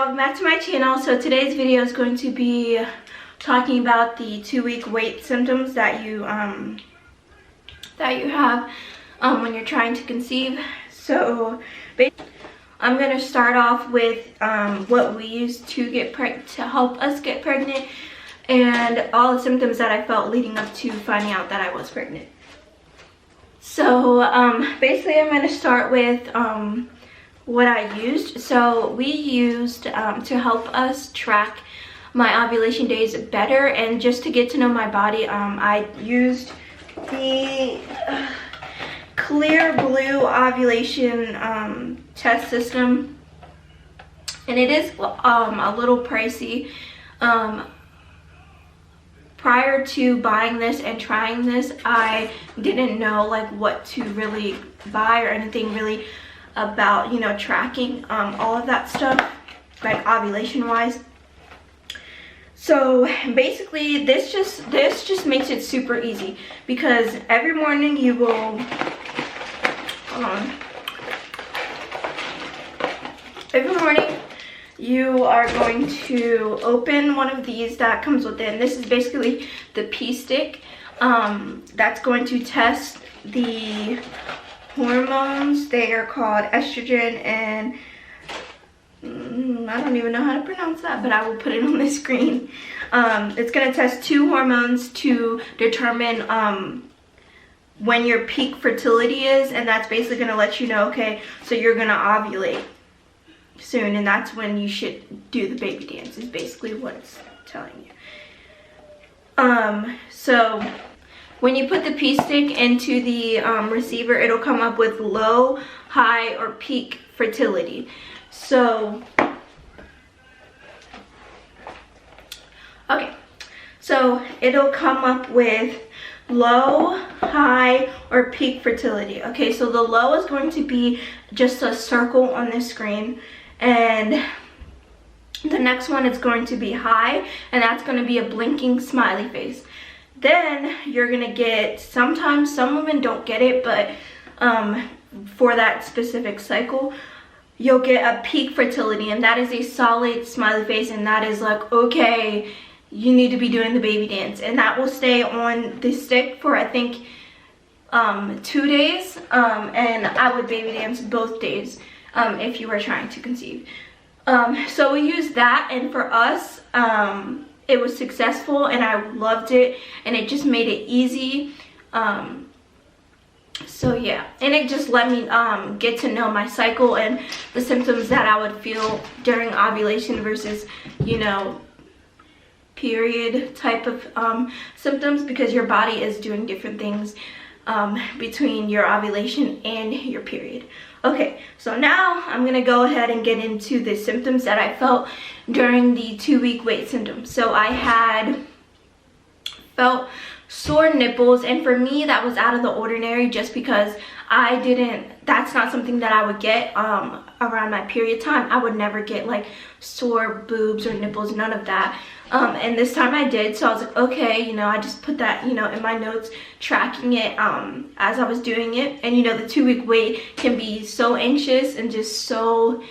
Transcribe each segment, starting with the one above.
welcome back to my channel. So today's video is going to be talking about the 2-week wait symptoms that you have when you're trying to conceive. So I'm going to start off with what we use to help us get pregnant, and all the symptoms that I felt leading up to finding out that I was pregnant. So basically I'm going to start with what I used. So we used to help us track my ovulation days better and just to get to know my body, I used the Clear Blue ovulation test system, and it is a little pricey. Prior to buying this and trying this, I didn't know like what to really buy or anything really about, you know, tracking all of that stuff, like ovulation wise. So basically this just makes it super easy, because every morning you will every morning you are going to open one of these that comes with it, and this is basically the pee stick that's going to test the hormones. They are called estrogen and I don't even know how to pronounce that, but I will put it on the screen. It's going to test 2 hormones to determine when your peak fertility is, and that's basically going to let you know, okay, so you're going to ovulate soon, and that's when you should do the baby dance, is basically what it's telling you. So when you put the pee stick into the receiver, it'll come up with low, high, or peak fertility. So okay, so it'll come up with low, high, or peak fertility. Okay, so the low is going to be just a circle on the screen, and the next one is going to be high, and that's going to be a blinking smiley face. Then you're going to get, sometimes some women don't get it, but for that specific cycle, you'll get a peak fertility, and that is a solid smiley face, and that is like, okay, you need to be doing the baby dance, and that will stay on the stick for I think 2 days, and I would baby dance both days if you were trying to conceive. So we used that, and for us it was successful, and I loved it, and it just made it easy. So yeah, and it just let me get to know my cycle and the symptoms that I would feel during ovulation versus, you know, period type of symptoms, because your body is doing different things between your ovulation and your period. Okay, so now I'm gonna go ahead and get into the symptoms that I felt during the 2-week wait symptoms. So I felt sore nipples, and for me that was out of the ordinary, just because that's not something that I would get around my period time. I would never get like sore boobs or nipples, none of that. And this time I did, so I was like, okay, you know, I just put that, you know, in my notes, tracking it as I was doing it. And you know, the 2-week wait can be so anxious, and just so,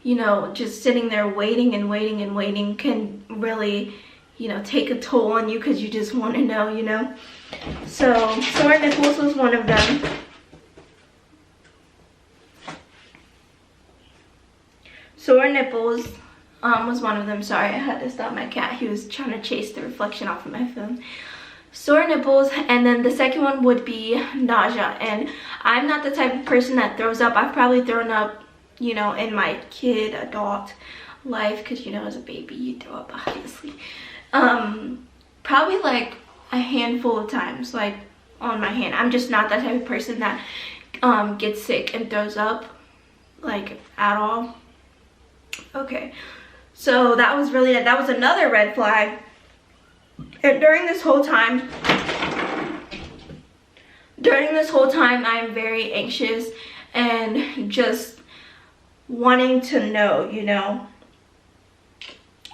you know, just sitting there waiting and waiting and waiting can really, you know, take a toll on you, because you just want to know, you know. So sore nipples was one of them. Sore nipples was one of them. Sorry, I had to stop my cat. He was trying to chase the reflection off of my phone. Sore nipples, and then the second one would be nausea. And I'm not the type of person that throws up. I've probably thrown up, you know, in my adult life, because, you know, as a baby you throw up, obviously. Probably like a handful of times, like on my hand. I'm just not that type of person that gets sick and throws up, like, at all. Okay, so that was another red flag. And during this whole time I'm very anxious and just wanting to know, you know,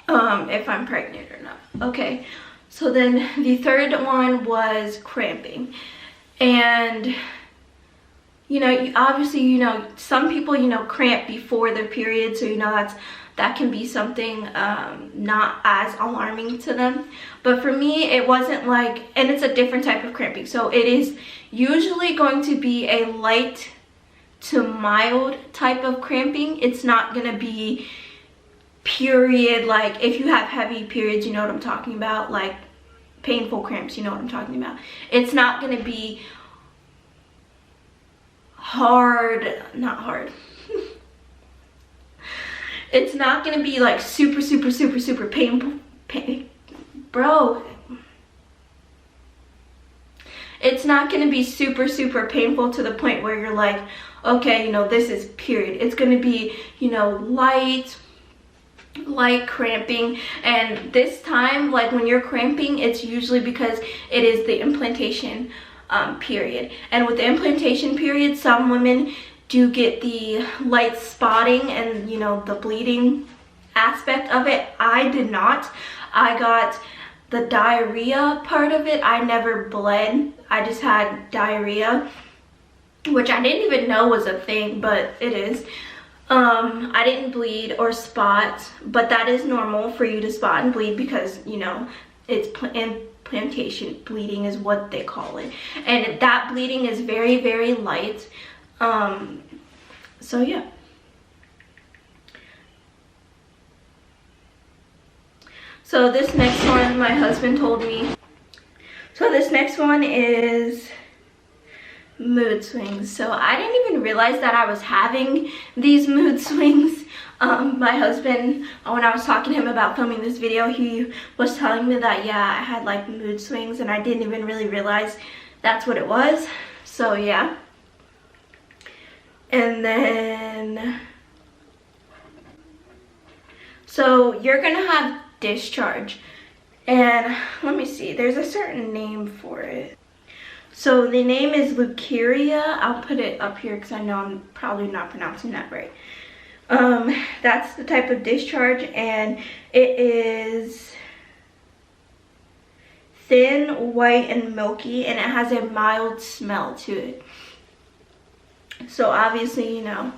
if I'm pregnant or not. Okay, so then the third one was cramping, and you know, obviously, you know, some people, you know, cramp before their period, so you know that can be something not as alarming to them. But for me, it wasn't like, and it's a different type of cramping, so it is usually going to be a light to mild type of cramping. It's not gonna be period, like if you have heavy periods, you know what I'm talking about, like painful cramps, you know what I'm talking about. It's not gonna be hard, not hard. It's not gonna be like super painful, bro. It's not gonna be super painful to the point where you're like, okay, you know, this is period. It's gonna be, you know, light cramping. And this time, like when you're cramping, it's usually because it is the implantation period. And with the implantation period, some women do get the light spotting and, you know, the bleeding aspect of it. I did not. I got the diarrhea part of it. I never bled. I just had diarrhea, which I didn't even know was a thing, but it is. I didn't bleed or spot, but that is normal for you to spot and bleed because, you know, it's implantation bleeding is what they call it. And that bleeding is very light. So yeah. So this next one, my husband told me. So this next one is mood swings. So I didn't even realize that I was having these mood swings. My husband, when I was talking to him about filming this video, he was telling me that, yeah, I had like mood swings, and I didn't even really realize that's what it was. So yeah. And then, so you're gonna have discharge, and let me see, there's a certain name for it. So the name is leukorrhea. I'll put it up here because I know I'm probably not pronouncing that right. That's the type of discharge, and it is thin, white, and milky, and it has a mild smell to it. So obviously, you know,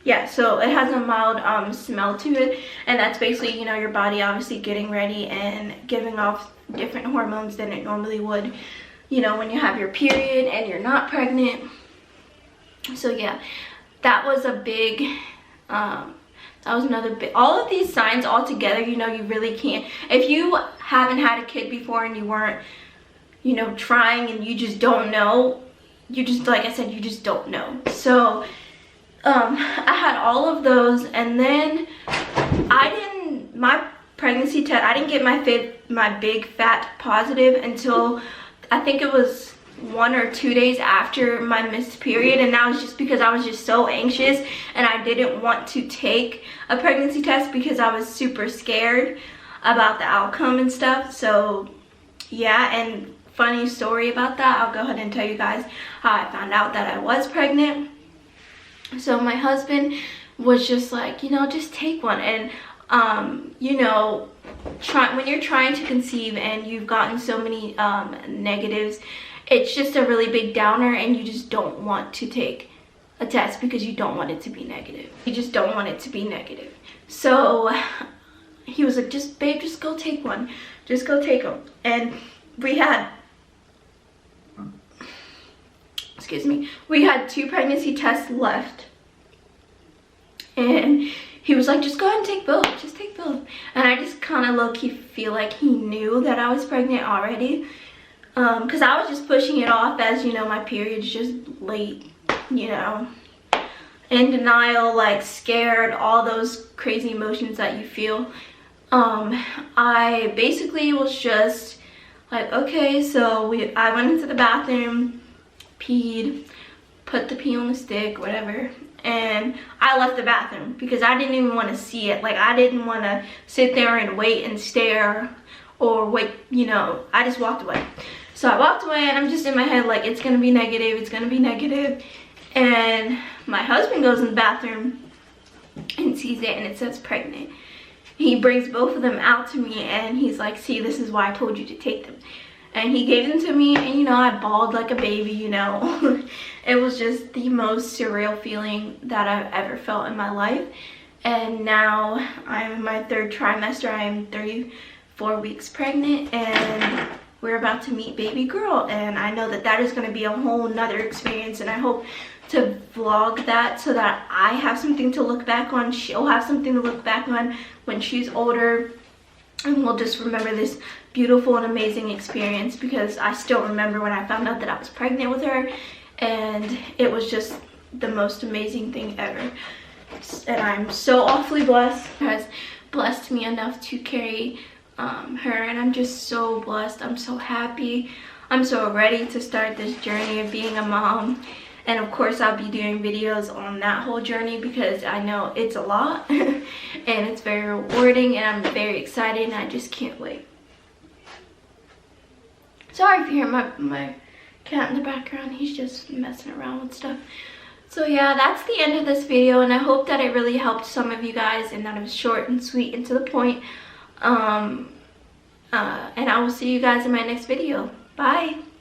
yeah, so it has a mild smell to it, and that's basically, you know, your body obviously getting ready and giving off different hormones than it normally would, you know, when you have your period and you're not pregnant. So yeah, that was a big that was another big, all of these signs all together, you know, you really can't, if you haven't had a kid before and you weren't, you know, trying, and you just don't know, you just, like I said, you just don't know. So I had all of those, and then my pregnancy test, I didn't get my big fat positive until I think it was 1 or 2 days after my missed period, and that was just because I was just so anxious and I didn't want to take a pregnancy test because I was super scared about the outcome and stuff. So yeah, and funny story about that, I'll go ahead and tell you guys how I found out that I was pregnant. So my husband was just like, you know, just take one. And you know, when you're trying to conceive and you've gotten so many negatives, it's just a really big downer, and you just don't want to take a test because you don't want it to be negative. You just don't want it to be negative. So he was like, just babe, just go take one, just go take them. And we had, excuse me, we had 2 pregnancy tests left, and he was like, just go ahead and take both, just take both. And I just kind of low-key feel like he knew that I was pregnant already, because I was just pushing it off as, you know, my period's just late, you know, in denial, like scared, all those crazy emotions that you feel. I basically was just like, okay, so I went into the bathroom, peed, put the pee on the stick, whatever, and I left the bathroom because I didn't even want to see it. Like, I didn't want to sit there and wait and stare or wait, you know, I just walked away. So I walked away, and I'm just in my head like, it's gonna be negative, it's gonna be negative. And my husband goes in the bathroom and sees it, and it says pregnant. He brings both of them out to me, and he's like, see, this is why I told you to take them. and he gave them to me, and you know, I bawled like a baby, you know. It was just the most surreal feeling that I've ever felt in my life. And now I'm in my 3rd trimester. I am 34 weeks pregnant, and we're about to meet baby girl, and I know that that is going to be a whole nother experience, and I hope to vlog that so that I have something to look back on. She'll have something to look back on when she's older, and we'll just remember this beautiful and amazing experience, because I still remember when I found out that I was pregnant with her, and it was just the most amazing thing ever. And I'm so awfully blessed. She has blessed me enough to carry her, and I'm just so blessed. I'm so happy. I'm so ready to start this journey of being a mom. And of course, I'll be doing videos on that whole journey, because I know it's a lot and it's very rewarding, and I'm very excited, and I just can't wait. Sorry if you hear my cat in the background. He's just messing around with stuff. So yeah, that's the end of this video, and I hope that it really helped some of you guys, and that it was short and sweet and to the point. And I will see you guys in my next video. Bye.